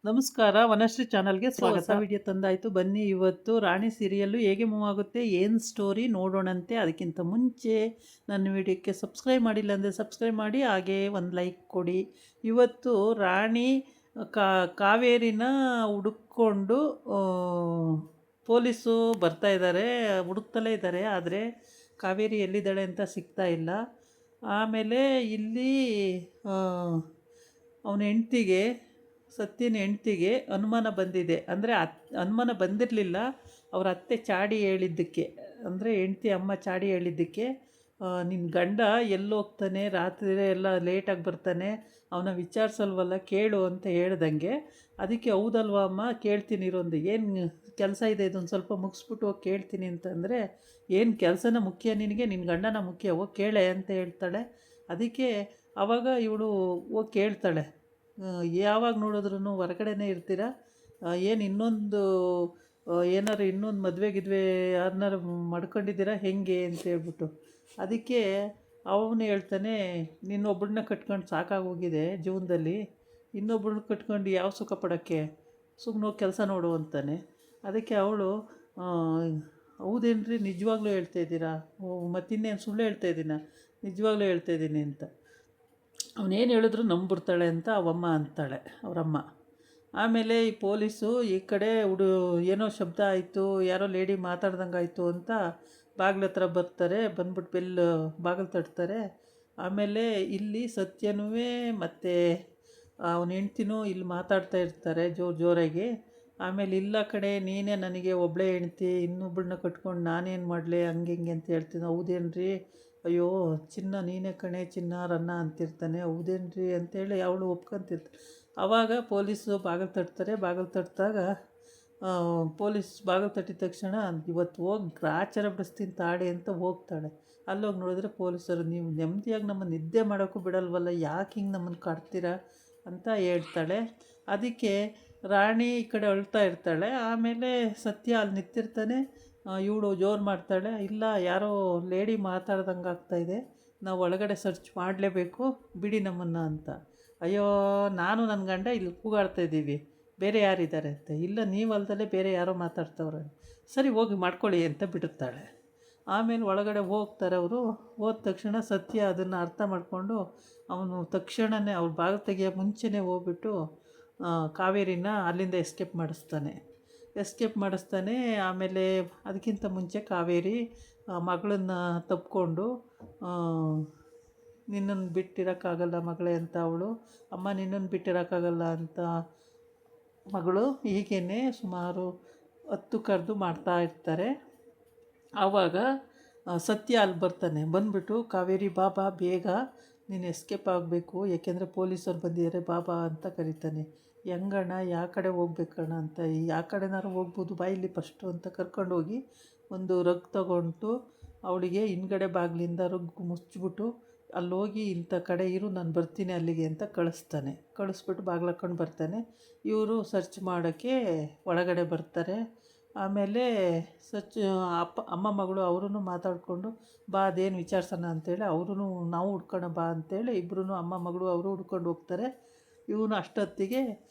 ನಮಸ್ಕಾರ, ವನಶ್ರೀ ಚಾನಲ್‌ಗೆ ಸ್ವಾಗತ. ಹೊಸ ವಿಡಿಯೋ ತಂದಾಯಿತು. ಬನ್ನಿ ಇವತ್ತು ರಾಣಿ ಸೀರಿಯಲ್ಲು ಹೇಗೆ ಮೂವ್ ಆಗುತ್ತೆ, ಏನು ಸ್ಟೋರಿ ನೋಡೋಣಂತೆ. ಅದಕ್ಕಿಂತ ಮುಂಚೆ ನನ್ನ ವಿಡಿಯೋಕ್ಕೆ ಸಬ್ಸ್ಕ್ರೈಬ್ ಮಾಡಿಲ್ಲ ಅಂದರೆ ಸಬ್ಸ್ಕ್ರೈಬ್ ಮಾಡಿ, ಹಾಗೇ ಒಂದು ಲೈಕ್ ಕೊಡಿ. ಇವತ್ತು ರಾಣಿ ಕಾವೇರಿನ ಹುಡುಕ್ಕೊಂಡು ಪೊಲೀಸು ಬರ್ತಾ ಇದ್ದಾರೆ, ಹುಡುಕ್ತಲೇ ಇದ್ದಾರೆ. ಆದರೆ ಕಾವೇರಿ ಎಲ್ಲಿದ್ದಾಳೆ ಅಂತ ಸಿಗ್ತಾ ಇಲ್ಲ. ಆಮೇಲೆ ಇಲ್ಲಿ ಅವನ ಹೆಂಡ್ತಿಗೆ, ಸತ್ಯನ ಹೆಂಡ್ತಿಗೆ ಅನುಮಾನ ಬಂದಿದೆ. ಅಂದರೆ ಅನುಮಾನ ಬಂದಿರಲಿಲ್ಲ, ಅವ್ರ ಅತ್ತೆ ಚಾಡಿ ಹೇಳಿದ್ದಕ್ಕೆ, ಅಂದರೆ ಹೆಂಡ್ತಿ ಅಮ್ಮ ಚಾಡಿ ಹೇಳಿದ್ದಕ್ಕೆ, ನಿನ್ನ ಗಂಡ ಎಲ್ಲೋಗ್ತಾನೆ, ರಾತ್ರಿ ಎಲ್ಲ ಲೇಟಾಗಿ ಬರ್ತಾನೆ, ಅವನ ವಿಚಾರಿಸಲ್ವಲ್ಲ, ಕೇಳು ಅಂತ ಹೇಳ್ದಂಗೆ. ಅದಕ್ಕೆ ಹೌದಲ್ವ ಅಮ್ಮ, ಕೇಳ್ತೀನಿ ಇರೊಂದು, ಏನು ಕೆಲಸ ಇದೆ, ಇದೊಂದು ಸ್ವಲ್ಪ ಮುಗಿಸ್ಬಿಟ್ಟು ಹೋಗಿ ಕೇಳ್ತೀನಿ ಅಂತಂದರೆ, ಏನು ಕೆಲಸನ ಮುಖ್ಯ ನಿನಗೆ, ನಿನ್ನ ಗಂಡನ ಮುಖ್ಯ, ಹೋಗಿ ಕೇಳೆ ಅಂತ ಹೇಳ್ತಾಳೆ. ಅದಕ್ಕೆ ಆವಾಗ ಇವಳು ಹೋಗಿ ಕೇಳ್ತಾಳೆ. ಯಾವಾಗ ನೋಡಿದ್ರೂ ಹೊರಗಡೆನೇ ಇರ್ತೀರಾ, ಏನು ಇನ್ನೊಂದು ಏನಾರು ಇನ್ನೊಂದು ಮದುವೆ ಗಿದ್ವೆ ಯಾರನ್ನಾರು ಮಾಡ್ಕೊಂಡಿದ್ದೀರಾ ಹೆಂಗೆ ಅಂತ ಹೇಳ್ಬಿಟ್ಟು. ಅದಕ್ಕೆ ಅವನು ಹೇಳ್ತಾನೆ, ನಿನ್ನೊಬ್ಬಳನ್ನ ಕಟ್ಕೊಂಡು ಸಾಕಾಗೋಗಿದೆ ಜೀವನದಲ್ಲಿ, ಇನ್ನೊಬ್ಬಳನ್ನ ಕಟ್ಕೊಂಡು ಯಾವ ಸುಖ ಪಡೋಕ್ಕೆ, ಸುಮ್ಮನೆ ಹೋಗಿ ಕೆಲಸ ನೋಡು ಅಂತಾನೆ. ಅದಕ್ಕೆ ಅವಳು, ಹೌದೇನ್ರಿ, ನಿಜವಾಗ್ಲೂ ಹೇಳ್ತಾ ಇದ್ದೀರಾ, ಮತ್ತಿನ್ನೇನು ಸುಳ್ಳು ಹೇಳ್ತಾ ಇದ್ದೀನ, ನಿಜವಾಗ್ಲೂ ಹೇಳ್ತಾ ಇದ್ದೀನಿ ಅಂತ. ಅವನೇನು ಹೇಳಿದ್ರು ನಂಬಿಡ್ತಾಳೆ ಅಂತ ಅವಮ್ಮ ಅಂತಾಳೆ, ಅವರಮ್ಮ. ಆಮೇಲೆ ಈ ಪೊಲೀಸು ಈ ಕಡೆ ಏನೋ ಶಬ್ದ ಆಯಿತು, ಯಾರೋ ಲೇಡಿ ಮಾತಾಡ್ದಂಗೆ ಆಯಿತು ಅಂತ ಬಾಗಿಲ ಹತ್ರ ಬರ್ತಾರೆ. ಬಂದ್ಬಿಟ್ಟು ಬಾಗಿಲು ತಟ್ತಾರೆ. ಆಮೇಲೆ ಇಲ್ಲಿ ಸತ್ಯನೂ ಮತ್ತು ಅವನ ಹೆಂಡ್ತಿನೂ ಇಲ್ಲಿ ಮಾತಾಡ್ತಾ ಇರ್ತಾರೆ ಜೋರಾಗಿ. ಆಮೇಲೆ ಇಲ್ಲ ಕಡೆ, ನೀನೇ ನನಗೆ ಒಬ್ಬಳೇ ಹೆಂಡ್ತಿ, ಇನ್ನೊಬ್ಬಳನ್ನ ಕಟ್ಕೊಂಡು ನಾನೇನು ಮಾಡಲಿ, ಹಂಗೆ ಹಿಂಗೆ ಅಂತ ಹೇಳ್ತೀನಿ. ಹೌದೇನ್ರಿ, ಅಯ್ಯೋ ಚಿನ್ನ ನೀನೇ ಕಣೆ, ಚಿನ್ನ ರನ್ನ ಅಂತಿರ್ತಾನೆ. ಹೌದೇನ್ರಿ ಅಂತೇಳಿ ಅವಳು ಒಪ್ಕೊಂತಿರ್ತಾಳೆ. ಆವಾಗ ಪೊಲೀಸು ಬಾಗಿಲು ತಟ್ತಾರೆ. ಬಾಗಿಲು ತಟ್ಟಿದಾಗ ಪೊಲೀಸ್ ಬಾಗಿಲು ತಟ್ಟಿದ ತಕ್ಷಣ, ಇವತ್ತು ಹೋಗಿ ಗ್ರಾಚಾರ ಬಿಡಿಸ್ತೀನಿ ತಾಡಿ ಅಂತ ಹೋಗ್ತಾಳೆ. ಅಲ್ಲೋಗಿ ನೋಡಿದ್ರೆ ಪೊಲೀಸರು, ನೀವು ನೆಮ್ಮದಿಯಾಗಿ ನಮ್ಮನ್ನು ನಿದ್ದೆ ಮಾಡೋಕ್ಕೂ ಬಿಡಲ್ವಲ್ಲ, ಯಾಕೆ ಹಿಂಗೆ ನಮ್ಮನ್ನು ಕಾಡ್ತೀರಾ ಅಂತ ಹೇಳ್ತಾಳೆ. ಅದಕ್ಕೆ ರಾಣಿ ಈ ಕಡೆ ಅಳ್ತಾ ಇರ್ತಾಳೆ. ಆಮೇಲೆ ಸತ್ಯ ಅಲ್ಲಿ ನಿಂತಿರ್ತಾನೆ. ಇವಳು ಜೋರು ಮಾಡ್ತಾಳೆ, ಇಲ್ಲ ಯಾರೋ ಲೇಡಿ ಮಾತಾಡ್ದಂಗೆ ಆಗ್ತಾಯಿದೆ, ನಾವು ಒಳಗಡೆ ಸರ್ಚ್ ಮಾಡಲೇಬೇಕು, ಬಿಡಿ ನಮ್ಮನ್ನು ಅಂತ. ಅಯ್ಯೋ, ನಾನು ನನ್ನ ಗಂಡ ಇಲ್ಲಿ ಕೂಗಾಡ್ತಾಯಿದ್ದೀವಿ, ಬೇರೆ ಯಾರಿದ್ದಾರೆ ಅಂತ. ಇಲ್ಲ, ನೀವು ಅಲ್ದಲೇ ಬೇರೆ ಯಾರೋ ಮಾತಾಡ್ತವ್ರೆ. ಸರಿ ಹೋಗಿ ಮಾಡ್ಕೊಳ್ಳಿ ಅಂತ ಬಿಡುತ್ತಾಳೆ. ಆಮೇಲೆ ಒಳಗಡೆ ಹೋಗ್ತಾರೆ ಅವರು. ಹೋದ ತಕ್ಷಣ ಸತ್ಯ ಅದನ್ನು ಅರ್ಥ ಮಾಡಿಕೊಂಡು ಅವನು ತಕ್ಷಣವೇ ಅವ್ರ ಬಾಗಿಲು ತೆಗಿಯೋ ಮುಂಚೆನೇ ಹೋಗ್ಬಿಟ್ಟು ಕಾವೇರಿನ ಅಲ್ಲಿಂದ ಎಸ್ಕೇಪ್ ಮಾಡಿಸ್ತಾನೆ. ಆಮೇಲೆ ಅದಕ್ಕಿಂತ ಮುಂಚೆ ಕಾವೇರಿ ಮಗಳನ್ನ ತಪ್ಪಿಕೊಂಡು, ನಿನ್ನನ್ನು ಬಿಟ್ಟಿರೋಕ್ಕಾಗಲ್ಲ ಮಗಳೇ ಅಂತ ಅವಳು, ಅಮ್ಮ ನಿನ್ನನ್ನು ಬಿಟ್ಟಿರೋಕ್ಕಾಗಲ್ಲ ಅಂತ ಮಗಳು, ಹೀಗೇ ಸುಮಾರು 10 ಕರೆದು ಮಾಡ್ತಾ ಇರ್ತಾರೆ. ಆವಾಗ ಸತ್ಯ ಅಲ್ಲಿ ಬರ್ತಾನೆ. ಬಂದುಬಿಟ್ಟು, ಕಾವೇರಿ ಬಾಬಾ ಬೇಗ ನೀನು ಎಸ್ಕೇಪ್ ಆಗಬೇಕು, ಯಾಕೆಂದರೆ ಪೊಲೀಸರು ಬಂದಿದ್ದಾರೆ ಬಾಬಾ ಅಂತ ಕರೀತಾನೆ. ಹೆಂಗಣ್ಣ, ಯಾವ ಕಡೆ ಹೋಗ್ಬೇಕಣ್ಣ ಅಂತ, ಯಾವ ಕಡೆನಾರು ಹೋಗ್ಬೋದು ಬಾಯಿಲಿ ಫಸ್ಟು ಅಂತ ಕರ್ಕೊಂಡೋಗಿ ಒಂದು ರಗ್ ತಗೊಂಡು ಅವಳಿಗೆ ಹಿಂದ್ಗಡೆ ಬಾಗಿಲಿಂದ ರಗ್ ಮುಚ್ಚಿಬಿಟ್ಟು, ಅಲ್ಲೋಗಿ ಇಂಥ ಕಡೆ ಇರು, ನಾನು ಬರ್ತೀನಿ ಅಲ್ಲಿಗೆ ಅಂತ ಕಳಿಸ್ಬಿಟ್ಟು ಬಾಗಿಲು ಹಾಕ್ಕೊಂಡು ಬರ್ತಾನೆ. ಇವರು ಸರ್ಚ್ ಮಾಡೋಕ್ಕೆ ಒಳಗಡೆ ಬರ್ತಾರೆ. ಆಮೇಲೆ ಅಮ್ಮ ಮಗಳು ಅವರೂ ಮಾತಾಡಿಕೊಂಡು, ಬಾ ಅದೇನು ವಿಚಾರಿಸೋಣ ಅಂತೇಳಿ ಅವರೂ, ನಾವು ಹುಡ್ಕೋಣ ಬಾ ಅಂತೇಳಿ ಇಬ್ಬರೂ ಅಮ್ಮ ಮಗಳು ಅವರು ಹುಡ್ಕೊಂಡು ಹೋಗ್ತಾರೆ. ಇವನು ಅಷ್ಟೊತ್ತಿಗೆ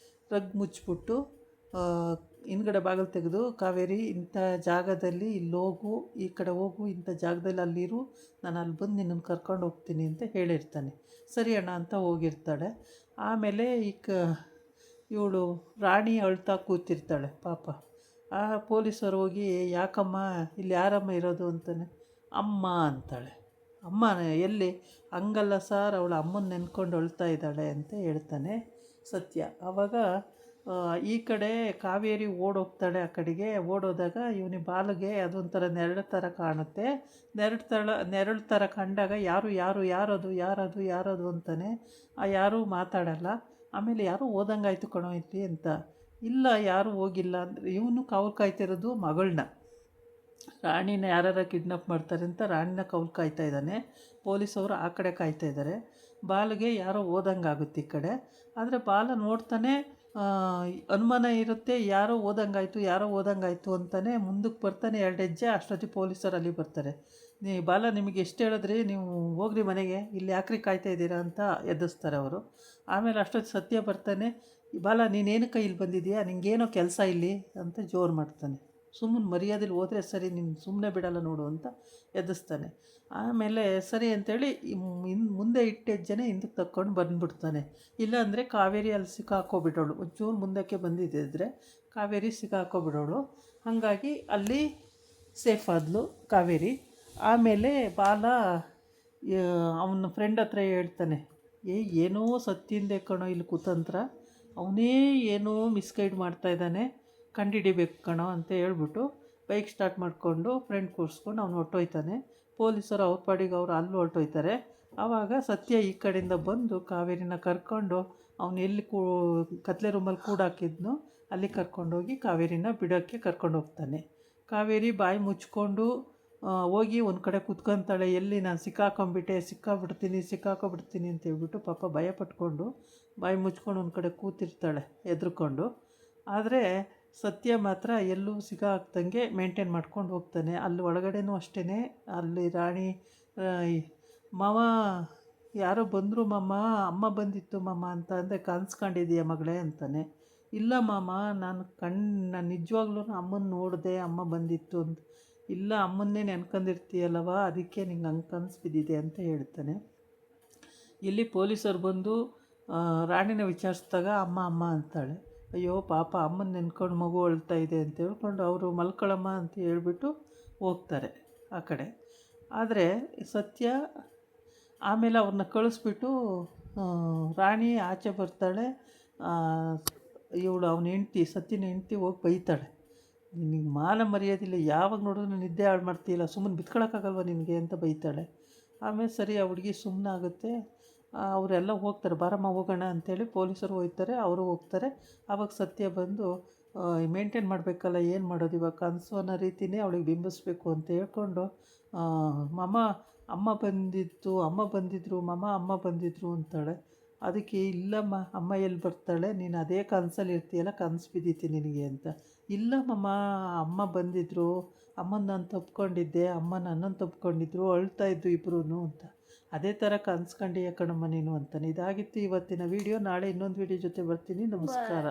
ರಗ್ ಮುಚ್ಚಿಬಿಟ್ಟು ಹಿಂದ್ಗಡೆ ಬಾಗಿಲು ತೆಗೆದು, ಕಾವೇರಿ ಇಂಥ ಜಾಗದಲ್ಲಿ ಇಲ್ಲೋಗು, ಈ ಕಡೆ ಹೋಗು, ಇಂಥ ಜಾಗದಲ್ಲಿ ಅಲ್ಲಿರು, ನಾನು ಅಲ್ಲಿ ಬಂದು ನಿನ್ನನ್ನು ಕರ್ಕೊಂಡು ಹೋಗ್ತೀನಿ ಅಂತ ಹೇಳಿರ್ತಾನೆ. ಸರಿ ಅಣ್ಣ ಅಂತ ಹೋಗಿರ್ತಾಳೆ. ಆಮೇಲೆ ಇವಳು ರಾಣಿ ಅಳ್ತಾ ಕೂತಿರ್ತಾಳೆ ಪಾಪ. ಆ ಪೊಲೀಸರು ಹೋಗಿ, ಯಾಕಮ್ಮ ಇಲ್ಲಿ ಯಾರಮ್ಮ ಇರೋದು ಅಂತಾನೆ. ಅಮ್ಮ ಅಂತಾಳೆ. ಅಮ್ಮ ಎಲ್ಲಿ, ಹಂಗಲ್ಲ ಸಾರ್, ಅವಳು ಅಮ್ಮನ ನೆನ್ಕೊಂಡು ಅಳ್ತಾ ಇದ್ದಾಳೆ ಅಂತ ಹೇಳ್ತಾನೆ ಸತ್ಯ. ಆವಾಗ ಈ ಕಡೆ ಕಾವೇರಿ ಓಡೋಗ್ತಾಳೆ. ಆ ಕಡೆಗೆ ಓಡೋದಾಗ ಇವನಿ ಬಾಲಿಗೆ ಅದೊಂಥರ ನೆರಳು ಥರ ಕಾಣುತ್ತೆ. ನೆರಳು ಥರ ಕಂಡಾಗ ಯಾರದು ಅಂತಾನೆ. ಯಾರೂ ಮಾತಾಡಲ್ಲ. ಆಮೇಲೆ ಯಾರೂ ಓದಂಗಾಯ್ತು ಕಣೋ ಇಲ್ಲಿ ಅಂತ. ಇಲ್ಲ, ಯಾರೂ ಹೋಗಿಲ್ಲ ಅಂದರೆ, ಇವನು ಕಾವಲು ಕಾಯ್ತಿರೋದು ಮಗಳನ್ನ. ರಾಣಿನ ಯಾರು ಕಿಡ್ನಾಪ್ ಮಾಡ್ತಾರೆ ಅಂತ ರಾಣಿನ ಕಾವಲು ಕಾಯ್ತಾ ಇದ್ದಾನೆ. ಪೊಲೀಸವರು ಆ ಕಡೆ ಕಾಯ್ತಾ ಇದ್ದಾರೆ. ಬಾಲಿಗೆ ಯಾರೋ ಓದಂಗಾಗುತ್ತೆ ಈ ಕಡೆ. ಆದರೆ ಬಾಲ ನೋಡ್ತಾನೆ, ಅನುಮಾನ ಇರುತ್ತೆ, ಯಾರೋ ಓದಂಗಾಯ್ತು ಅಂತಾನೆ ಮುಂದಕ್ಕೆ ಬರ್ತಾನೆ 2 ಹೆಜ್ಜೆ. ಅಷ್ಟೊತ್ತಿಗೆ ಪೊಲೀಸರು ಅಲ್ಲಿ ಬರ್ತಾರೆ. ಬಾಲ, ನಿಮಗೆ ಎಷ್ಟು ಹೇಳಿದ್ರಿ, ನೀವು ಹೋಗ್ರಿ ಮನೆಗೆ, ಇಲ್ಲಿ ಯಾಕ್ರಿ ಕಾಯ್ತಾ ಇದ್ದೀರಾ ಅಂತ ಎದುರಿಸ್ತಾರೆ ಅವರು. ಆಮೇಲೆ ಅಷ್ಟೊತ್ತು ಸತ್ಯ ಬರ್ತಾನೆ. ಬಾಲ ನೀನೇನಕ್ಕೆ ಇಲ್ಲಿ ಬಂದಿದ್ದೀಯಾ, ನಿಂಗೇನೋ ಕೆಲಸ ಇಲ್ಲಿ ಅಂತ ಜೋರು ಮಾಡ್ತಾನೆ. ಸುಮ್ಮನೆ ಮರ್ಯಾದೆಲಿ ಹೋದರೆ ಸರಿ, ನೀನು ಸುಮ್ಮನೆ ಬಿಡಲ್ಲ ನೋಡು ಅಂತ ಎದುರಿಸ್ತಾನೆ. ಆಮೇಲೆ ಸರಿ ಅಂತೇಳಿ ಮುಂದೆ ಇಟ್ಟು ಹೆಜ್ಜೆನೇ ಹಿಂದಕ್ಕೆ ತಕ್ಕೊಂಡು ಬಂದುಬಿಡ್ತಾನೆ. ಇಲ್ಲಾಂದರೆ ಕಾವೇರಿ ಅಲ್ಲಿ ಸಿಕ್ಕಾಕ್ಕೊಬಿಡೋಳು. ಒಂಚೂರು ಮುಂದಕ್ಕೆ ಬಂದಿದ್ದಿದ್ರೆ ಕಾವೇರಿ ಸಿಕ್ಕಾಕ್ಕೊಬಿಡೋಳು. ಹಾಗಾಗಿ ಅಲ್ಲಿ ಸೇಫ್ ಆದ್ಲು ಕಾವೇರಿ. ಆಮೇಲೆ ಬಾಲ ಅವನ ಫ್ರೆಂಡ್ ಹತ್ರ ಹೇಳ್ತಾನೆ, ಏನೋ ಸತ್ಯಂದೆ ಕಣೋ ಇಲ್ಲಿ ಕುತಂತ್ರ, ಅವನೇ ಏನೋ ಮಿಸ್ಗೈಡ್ ಮಾಡ್ತಾಯಿದ್ದಾನೆ, ಕಂಡುಹಿಡಿಬೇಕು ಕಣೋ ಅಂತ ಹೇಳ್ಬಿಟ್ಟು ಬೈಕ್ ಸ್ಟಾರ್ಟ್ ಮಾಡಿಕೊಂಡು ಫ್ರೆಂಡ್ ಕೂರಿಸ್ಕೊಂಡು ಅವನು ಹೊರ್ಟೋಯ್ತಾನೆ. ಪೊಲೀಸರು ಅವ್ರ ಪಾಡಿಗೆ ಅವ್ರು ಅಲ್ಲಿ ಹೊರ್ಟೋಯ್ತಾರೆ. ಆವಾಗ ಸತ್ಯ ಈ ಕಡೆಯಿಂದ ಬಂದು ಕಾವೇರಿನ ಕರ್ಕೊಂಡು ಅವನು ಎಲ್ಲಿ ಕತ್ಲೆ ರೂಮಲ್ಲಿ ಕೂಡಾಕಿದ್ನೋ ಅಲ್ಲಿ ಕರ್ಕೊಂಡೋಗಿ ಕಾವೇರಿನ ಬಿಡೋಕ್ಕೆ ಕರ್ಕೊಂಡು ಹೋಗ್ತಾನೆ. ಕಾವೇರಿ ಬಾಯಿ ಮುಚ್ಕೊಂಡು ಹೋಗಿ ಒಂದು ಕಡೆ ಕುತ್ಕೊತಾಳೆ. ಎಲ್ಲಿ ನಾನು ಸಿಕ್ಕಾಕೊಬಿಡ್ತೀನಿ ಅಂತ ಹೇಳ್ಬಿಟ್ಟು ಪಾಪ ಭಯ ಪಟ್ಕೊಂಡು ಬಾಯಿ ಮುಚ್ಕೊಂಡು ಒಂದು ಕಡೆ ಕೂತಿರ್ತಾಳೆ ಹೆದ್ರುಕೊಂಡು. ಆದರೆ ಸತ್ಯ ಮಾತ್ರ ಎಲ್ಲೂ ಸಿಕ್ಕಾಕ್ದಂಗೆ ಮೇಂಟೈನ್ ಮಾಡ್ಕೊಂಡು ಹೋಗ್ತಾನೆ. ಅಲ್ಲಿ ಒಳಗಡೆನೂ ಅಷ್ಟೇ. ಅಲ್ಲಿ ರಾಣಿ ಮಾವ ಯಾರೋ ಬಂದರು ಮಾಮ, ಅಮ್ಮ ಬಂದಿತ್ತು ಮಾಮ ಅಂತ ಅಂದರೆ, ಕನ್ಸ್ಕೊಂಡಿದ್ದೀಯ ಮಗಳೇ ಅಂತಾನೆ. ಇಲ್ಲ ಮಾಮ, ನಾನು ನಿಜವಾಗ್ಲೂ ಅಮ್ಮನ ನೋಡಿದೆ, ಅಮ್ಮ ಬಂದಿತ್ತು ಅಂತ. ಇಲ್ಲ, ಅಮ್ಮನ್ನೇ ನೆನ್ಕೊಂಡಿರ್ತೀಯಲ್ಲವ, ಅದಕ್ಕೆ ನಿಂಗೆ ಹಂಗೆ ಕನಸು ಬಿದ್ದಿದೆ ಅಂತ ಹೇಳ್ತಾನೆ. ಇಲ್ಲಿ ಪೊಲೀಸರು ಬಂದು ರಾಣಿನ ವಿಚಾರಿಸಿದಾಗ ಅಮ್ಮ ಅಮ್ಮ ಅಂತಾಳೆ. ಅಯ್ಯೋ ಪಾಪ, ಅಮ್ಮನ ನೆನ್ಕೊಂಡು ಮಗು ಅಳ್ತಾ ಇದೆ ಅಂತ ಹೇಳ್ಕೊಂಡು ಅವರು ಮಲ್ಕೊಳಮ್ಮ ಅಂತ ಹೇಳ್ಬಿಟ್ಟು ಹೋಗ್ತಾರೆ ಆ ಕಡೆ. ಆದರೆ ಸತ್ಯ ಆಮೇಲೆ ಅವ್ರನ್ನ ಕಳಿಸ್ಬಿಟ್ಟು ರಾಣಿ ಆಚೆ ಬರ್ತಾಳೆ. ಇವಳು ಅವನ ಹೆಂಡ್ತಿ, ಸತ್ಯನ ಹೆಂಡ್ತಿ ಹೋಗಿ ಬೈತಾಳೆ, ನಿನಗೆ ಮಾನ ಮರ್ಯಾದಿಲ್ಲ, ಯಾವಾಗ ನೋಡಿದ್ರು ನಿದ್ದೆ ಹಾಳು ಮಾಡ್ತೀಯಲ್ಲ, ಸುಮ್ಮನೆ ಬಿತ್ಕೊಳಕ್ಕಾಗಲ್ವ ನಿನಗೆ ಅಂತ ಬೈತಾಳೆ. ಆಮೇಲೆ ಸರಿ ಆ ಹುಡುಗಿ ಸುಮ್ಮನಾಗುತ್ತೆ. ಅವರೆಲ್ಲ ಹೋಗ್ತಾರೆ, ಬಾರಮ್ಮ ಹೋಗೋಣ ಅಂಥೇಳಿ ಪೊಲೀಸರು ಹೋಗ್ತಾರೆ, ಅವರು ಹೋಗ್ತಾರೆ. ಆವಾಗ ಸತ್ಯ ಬಂದು ಮೇಂಟೈನ್ ಮಾಡಬೇಕಲ್ಲ, ಏನು ಮಾಡೋದು ಇವಾಗ, ಕನಸು ಅನ್ನೋ ರೀತಿಯೇ ಅವಳಿಗೆ ಬಿಂಬಿಸ್ಬೇಕು ಅಂತ ಹೇಳ್ಕೊಂಡು ಅಮ್ಮ ಬಂದಿದ್ರು ಮಾಮ, ಅಮ್ಮ ಬಂದಿದ್ರು ಅಂತಾಳೆ. ಅದಕ್ಕೆ ಇಲ್ಲಮ್ಮ, ಅಮ್ಮ ಎಲ್ಲಿ ಬರ್ತಾಳೆ, ನೀನು ಅದೇ ಕನಸಲ್ಲಿ ಇರ್ತೀಯಲ್ಲ, ಕನಸು ಬಿದ್ದೀತಿ ನಿನಗೆ ಅಂತ. ಇಲ್ಲ ಮಮ್ಮ, ಅಮ್ಮ ಬಂದಿದ್ದರು, ಅಮ್ಮನ ನಾನು ತಪ್ಕೊಂಡಿದ್ದೆ, ಅಮ್ಮ ನನ್ನನ್ನು ತಪ್ಕೊಂಡಿದ್ರು, ಅಳ್ತಾಯಿದ್ರು ಇಬ್ಬರೂ ಅಂತ. ಅದೇ ಥರ ಕನಸ್ಕೊಂಡಿಯ ಕಣಮ್ಮ ನೀನು ಅಂತಾನೆ. ಇದಾಗಿತ್ತು ಇವತ್ತಿನ ವೀಡಿಯೋ. ನಾಳೆ ಇನ್ನೊಂದು ವೀಡಿಯೋ ಜೊತೆ ಬರ್ತೀನಿ. ನಮಸ್ಕಾರ.